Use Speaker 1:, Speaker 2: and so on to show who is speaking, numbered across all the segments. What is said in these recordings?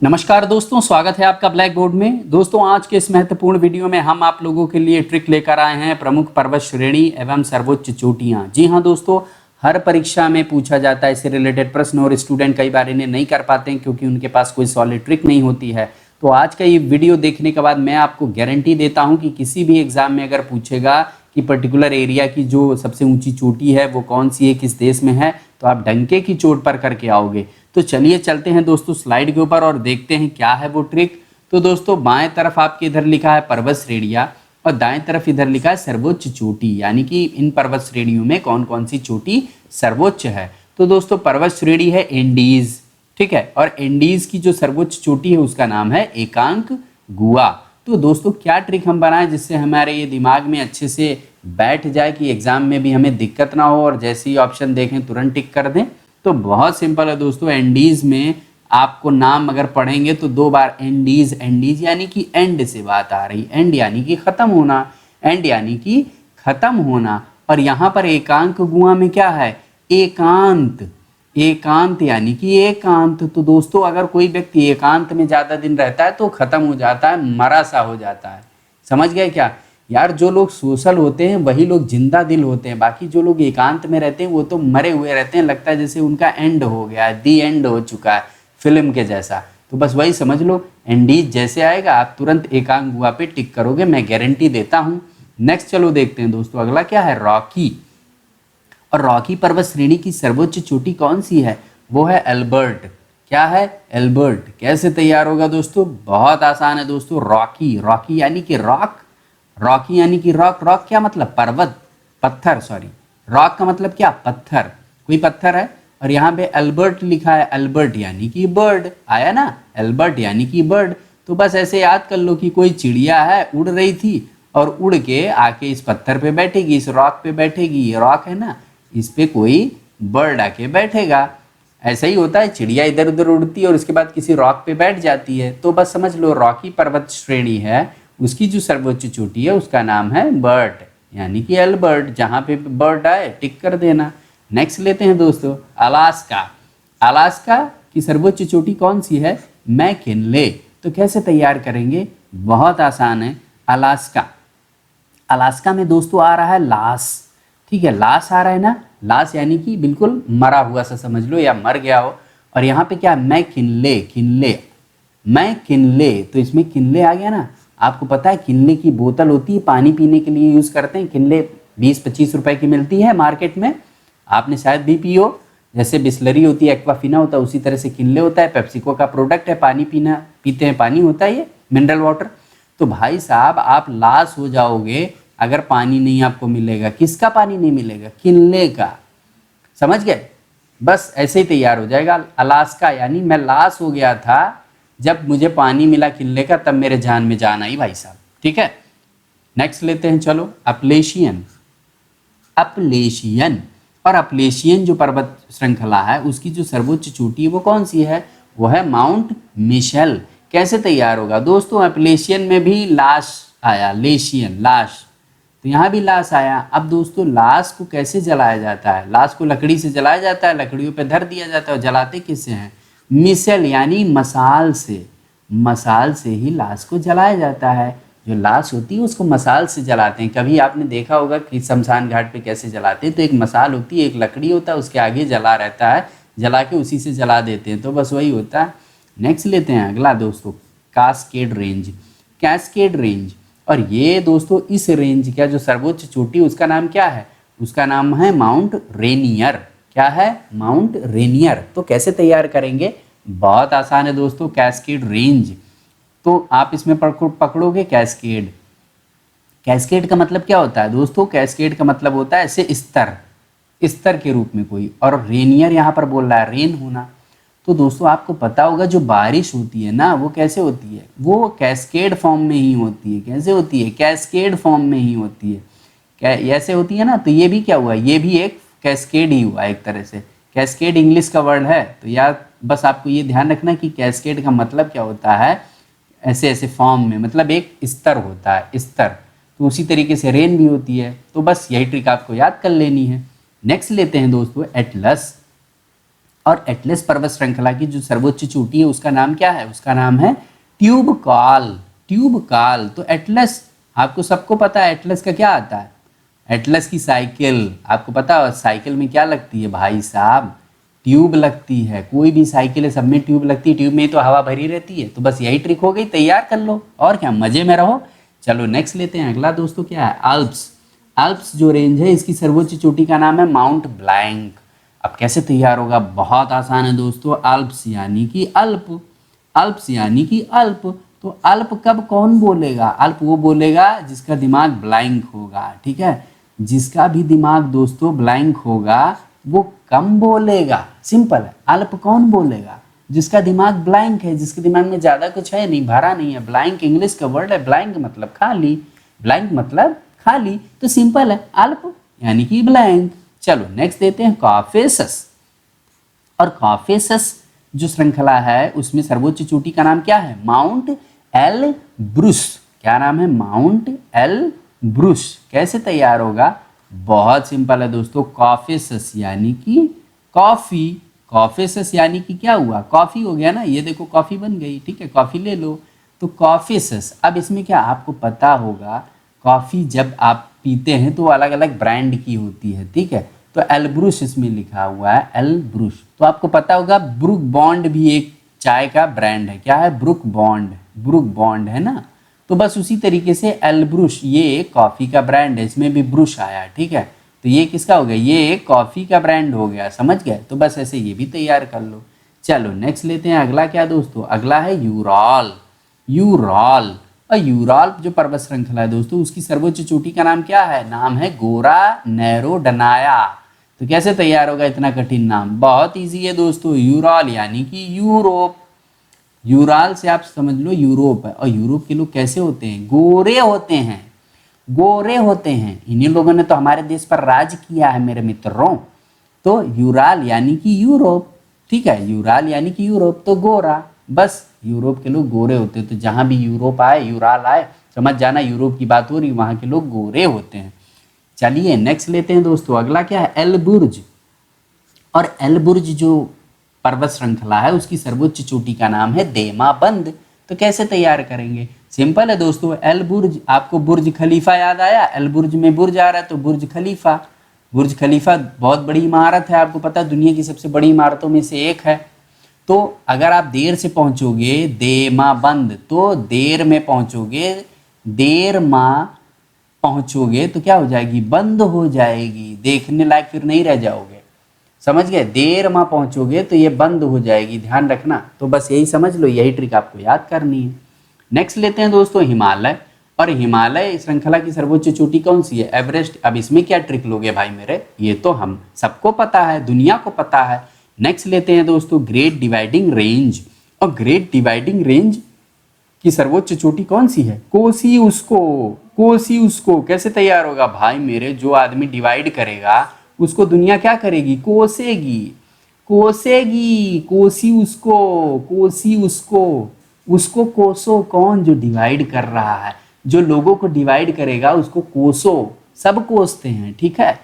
Speaker 1: नमस्कार दोस्तों, स्वागत है आपका ब्लैक बोर्ड में। दोस्तों, आज के इस महत्वपूर्ण वीडियो में हम आप लोगों के लिए ट्रिक लेकर आए हैं प्रमुख पर्वत श्रेणी एवं सर्वोच्च चोटियां। जी हां दोस्तों, हर परीक्षा में पूछा जाता है इससे रिलेटेड प्रश्न और स्टूडेंट कई बार इन्हें नहीं कर पाते हैं क्योंकि उनके पास कोई सॉलिड ट्रिक नहीं होती है। तो आज का ये वीडियो देखने के बाद मैं आपको गारंटी देता हूँ कि किसी भी एग्जाम में अगर पूछेगा कि पर्टिकुलर एरिया की जो सबसे ऊंची चोटी है वो कौन सी है, किस देश में है, तो आप डंके की चोट पर करके आओगे। तो चलिए चलते हैं दोस्तों स्लाइड के ऊपर और देखते हैं क्या है वो ट्रिक। तो दोस्तों, बाएं तरफ आपके इधर लिखा है पर्वत श्रेणियां और दाएं तरफ इधर लिखा है सर्वोच्च चोटी, यानी कि इन पर्वत श्रेणियों में कौन कौन सी चोटी सर्वोच्च है। तो दोस्तों, पर्वत श्रेणी है एंडीज, ठीक है, और एंडीज की जो सर्वोच्च चोटी है उसका नाम है एकांक गुआ। तो दोस्तों, क्या ट्रिक हम बनाएं जिससे हमारे ये दिमाग में अच्छे से बैठ जाए कि एग्जाम में भी हमें दिक्कत ना हो और जैसे ही ऑप्शन देखें तुरंत टिक कर दें। तो बहुत सिंपल है दोस्तों। एंडीज में आपको नाम अगर पढ़ेंगे तो 2 बार एंडीज, एंडीज यानी कि एंड से बात आ रही, एंड यानी कि खत्म होना, एंड यानी कि खत्म होना। और यहाँ पर एकांक गुआ में क्या है, एकांत, एकांत यानी कि एकांत। तो दोस्तों, अगर कोई व्यक्ति एकांत में ज्यादा दिन रहता है तो खत्म हो जाता है, मरा सा हो जाता है। समझ गए क्या यार? जो लोग सोशल होते हैं वही लोग जिंदा दिल होते हैं, बाकी जो लोग एकांत में रहते हैं वो तो मरे हुए रहते हैं। लगता है जैसे उनका एंड हो गया है, दी एंड हो चुका है फिल्म के जैसा। तो बस वही समझ लो, एंडीज जैसे आएगा आप तुरंत एकांक गुआ पे टिक करोगे, मैं गारंटी देता हूँ। नेक्स्ट चलो देखते हैं दोस्तों, अगला क्या है, रॉकी। और रॉकी पर्वत श्रेणी की सर्वोच्च चोटी कौन सी है? वो है एल्बर्ट। क्या है? एल्बर्ट। कैसे तैयार होगा दोस्तों? बहुत आसान है दोस्तों। रॉकी, रॉकी यानी कि रॉक, रॉकी यानी कि रॉक। रॉक क्या मतलब? पर्वत, पत्थर, सॉरी। रॉक का मतलब क्या? पत्थर, कोई पत्थर है। और यहाँ पे एल्बर्ट लिखा है, एल्बर्ट यानी कि बर्ड, आया ना, एल्बर्ट यानी कि बर्ड। तो बस ऐसे याद कर लो कि कोई चिड़िया है, उड़ रही थी और उड़ के आके इस पत्थर पे बैठेगी, इस रॉक पे बैठेगी। ये रॉक है ना, इस पे कोई बर्ड आके बैठेगा। ऐसा ही होता है, चिड़िया इधर उधर उड़ती है और उसके बाद किसी रॉक पे बैठ जाती है। तो बस समझ लो, रॉकी पर्वत श्रेणी है, उसकी जो सर्वोच्च चोटी है उसका नाम है बर्ड यानी कि एल्बर्ट। जहाँ पे बर्ड आए टिक कर देना। नेक्स्ट लेते हैं दोस्तों, अलास्का। अलास्का की सर्वोच्च चोटी कौन सी है? मैकिनले। तो कैसे तैयार करेंगे? बहुत आसान है। अलास्का, अलास्का में दोस्तों आ रहा है लाश, ठीक है, लाश आ रहा है ना, लाश यानी कि बिल्कुल मरा हुआ सा समझ लो या मर गया हो। और यहाँ पे क्या? McKinley, Kinley, McKinley. तो इसमें किनले आ गया ना। आपको पता है किनले की बोतल होती है, पानी पीने के लिए यूज करते हैं। किनले 20-25 रुपए की मिलती है मार्केट में, आपने शायद भी पी हो। जैसे बिस्लरी होती है, एक्वाफिना होता है, उसी तरह से किनले होता है। पेप्सिको का प्रोडक्ट है, पानी पीना पीते हैं, पानी होता है ये, मिनरल वाटर। तो भाई साहब, आप लाश हो जाओगे अगर पानी नहीं आपको मिलेगा। किसका पानी नहीं मिलेगा? किनले का। समझ गए? बस ऐसे ही तैयार हो जाएगा अलास्का, यानी मैं लाश हो गया था, जब मुझे पानी मिला किनले का तब मेरे जान में जान आई भाई साहब, ठीक है। नेक्स्ट लेते हैं चलो, अपलेशियन। अपलेशियन, और अपलेशियन जो पर्वत श्रृंखला है उसकी जो सर्वोच्च चोटी है वो कौन सी है? वो है माउंट मिशेल। कैसे तैयार होगा दोस्तों? अपलेशियन में भी लाश आया, लेशियन लाश, तो यहाँ भी लाश आया। अब दोस्तों, लाश को कैसे जलाया जाता है? लाश को लकड़ी से जलाया जाता है, लकड़ियों पे धर दिया जाता है। और जलाते किससे हैं? मिसेल यानी मसाल से, मसाल से ही लाश को जलाया जाता है। जो लाश होती है उसको मसाल से जलाते हैं। कभी आपने देखा होगा कि शमशान घाट पे कैसे जलाते हैं, तो एक मसाल होती है, एक लकड़ी होता है, उसके आगे जला रहता है, जला के उसी से जला देते हैं। तो बस वही होता है। नेक्स्ट लेते हैं अगला दोस्तों, कास्केड रेंज। कैस्केड रेंज, और ये दोस्तों इस रेंज का जो सर्वोच्च चोटी उसका नाम क्या है? उसका नाम है माउंट रेनियर। क्या है? Mount Rainier. तो कैसे तैयार करेंगे? बहुत आसान है दोस्तों, कैस्केड रेंज। तो आप इसमें पकड़ोगे कैस्केड। कैस्केड का मतलब क्या होता है दोस्तों? कैस्केड का मतलब होता है ऐसे स्तर, स्तर के रूप में कोई। और रेनियर यहाँ पर बोल रहा है रेन होना। तो दोस्तों, आपको पता होगा जो बारिश होती है ना वो कैसे होती है? वो कैस्केड फॉर्म में ही होती है। कैसे होती है? कैस्केड फॉर्म में ही होती है। क्या ऐसे होती है ना? तो ये भी क्या हुआ? ये भी एक कैस्केड ही हुआ एक तरह से। कैस्केड इंग्लिश का वर्ड है, तो यार बस आपको ये ध्यान रखना कि कैस्केड का मतलब क्या होता है, ऐसे ऐसे फॉर्म में, मतलब एक स्तर होता है, स्तर। तो उसी तरीके से रेन भी होती है। तो बस यही ट्रिक आपको याद कर लेनी है। नेक्स्ट लेते हैं दोस्तों, एटलस। और एटलस पर्वत श्रृंखला की जो सर्वोच्च चोटी है उसका नाम क्या है? उसका नाम है ट्यूबकॉल। ट्यूबकॉल। तो एटलस आपको सबको पता है, एटलस का क्या आता है? एटलस की साइकिल। आपको पता है साइकिल में क्या लगती है भाई साहब? ट्यूब लगती है। कोई भी साइकिल है सब में ट्यूब लगती है, ट्यूब में तो हवा भरी रहती है। तो बस यही ट्रिक हो गई, तैयार कर लो और क्या, मजे में रहो। चलो नेक्स्ट लेते हैं। अगला दोस्तों क्या है? अल्प्स। अल्प्स जो रेंज है इसकी सर्वोच्च चोटी का नाम है माउंट ब्लैंक। अब कैसे तैयार होगा? बहुत आसान है दोस्तों। अल्प्स यानी कि अल्प, अल्प्स यानी कि अल्प। तो अल्प कब कौन बोलेगा? अल्प वो बोलेगा जिसका दिमाग ब्लैंक होगा, ठीक है। जिसका भी दिमाग दोस्तों ब्लैंक होगा वो कम बोलेगा, सिंपल है। अल्प कौन बोलेगा? जिसका दिमाग ब्लैंक है, जिसके दिमाग में ज्यादा कुछ है नहीं, भरा नहीं है। ब्लैंक इंग्लिश का वर्ड है, ब्लैंक मतलब खाली, ब्लैंक मतलब खाली। तो सिंपल है, अल्प यानी कि ब्लैंक। चलो नेक्स्ट देते हैं कॉफेसस। और कॉफेसस जो श्रृंखला है उसमें सर्वोच्च चोटी का नाम क्या है? Mount Elbrus. क्या नाम है? Mount Elbrus. कैसे तैयार होगा? बहुत सिंपल है दोस्तों। कॉफेसस यानी कि कॉफी, कॉफेसस यानी कि क्या हुआ? कॉफी हो गया ना। ये देखो कॉफी बन गई, ठीक है, कॉफी ले लो। तो कॉफेसस। अब इसमें क्या आपको पता होगा, कॉफी जब आप पीते हैं तो अलग अलग ब्रांड की होती है, ठीक है। तो एलब्रुस इसमें लिखा हुआ है, एलब्रुस। तो आपको पता होगा ब्रुक बॉन्ड भी एक चाय का ब्रांड है। क्या है? ब्रुक बॉन्ड, ब्रुक बॉन्ड है ना। तो बस उसी तरीके से एलब्रुस ये कॉफी का ब्रांड है, इसमें भी ब्रुश आया, ठीक है। तो ये किसका हो गया? ये कॉफी का ब्रांड हो गया, समझ गए। तो बस ऐसे ये भी तैयार कर लो। चलो नेक्स्ट लेते हैं। अगला क्या दोस्तों? अगला है यूरॉल। यूरॉल। और यूरॉल जो पर्वत श्रृंखला है दोस्तों उसकी सर्वोच्च चोटी का नाम क्या है? नाम है गोरा नैरोडनाया। तो कैसे तैयार होगा इतना कठिन नाम? बहुत इजी है दोस्तों। यूरॉल यानी कि यूरोप। यूराल से आप समझ लो यूरोप है। और यूरोप के लोग कैसे होते हैं? गोरे होते हैं, गोरे होते हैं। इन्हीं लोगों ने तो हमारे देश पर राज किया है मेरे मित्रों। तो यूराल यानी कि यूरोप, ठीक है। यूराल यानी कि यूरोप, तो गोरा। बस यूरोप के लोग गोरे होते हैं। तो जहां भी यूरोप आए, यूराल आए, समझ जाना यूरोप की बात हो रही, वहां के लोग गोरे होते हैं। चलिए नेक्स्ट लेते हैं दोस्तों। अगला क्या है? एलबुर्ज। और एलबुर्ज जो पर्वत श्रृंखला है उसकी सर्वोच्च चोटी का नाम है देमाबंद। तो कैसे तैयार करेंगे? सिंपल है दोस्तों। एलबुर्ज, आपको बुर्ज खलीफा याद आया? एलबुर्ज में बुर्ज आ रहा है तो बुर्ज खलीफा। बुर्ज खलीफा बहुत बड़ी इमारत है, आपको पता है दुनिया की सबसे बड़ी इमारतों में से एक है। तो अगर आप देर से पहुंचोगे देमाबंद, तो देर में पहुंचोगे, देर माँ पहुंचोगे तो क्या हो जाएगी? बंद हो जाएगी, देखने लायक फिर नहीं रह जाओगे, समझ गए। देर में पहुंचोगे तो ये बंद हो जाएगी, ध्यान रखना। तो बस यही समझ लो, यही ट्रिक आपको याद करनी है। नेक्स्ट लेते हैं दोस्तों हिमालय। और हिमालय श्रृंखला की सर्वोच्च चोटी कौन सी है? एवरेस्ट। अब इसमें क्या ट्रिक लोगे भाई मेरे? ये तो हम सबको पता है, दुनिया को पता है। नेक्स्ट लेते हैं दोस्तों ग्रेट डिवाइडिंग रेंज। और ग्रेट डिवाइडिंग रेंज की सर्वोच्च चोटी कौन सी है? कोसी उसको, कोसी उसको। कैसे तैयार होगा भाई मेरे? जो आदमी डिवाइड करेगा उसको दुनिया क्या करेगी? कोसेगी, कोसेगी। कोसी उसको, कोसी उसको। उसको कोसो। कौन? जो डिवाइड कर रहा है, जो लोगों को डिवाइड करेगा उसको कोसो। सब कोसते हैं, ठीक है।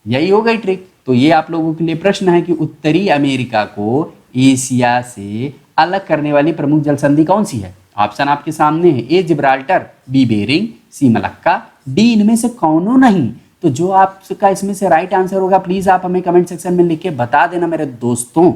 Speaker 1: यही हो गई ट्रिक। तो ये आप लोगों के लिए प्रश्न है कि उत्तरी अमेरिका को एशिया से अलग करने वाली प्रमुख जल संधि कौन सी है? ऑप्शन आपके सामने है। ए जिब्राल्टर, बी बेरिंग, सी मलक्का, डी इनमें से कौनों नहीं। तो जो आपका इसमें से राइट आंसर होगा प्लीज आप हमें कमेंट सेक्शन में लिख के बता देना मेरे दोस्तों।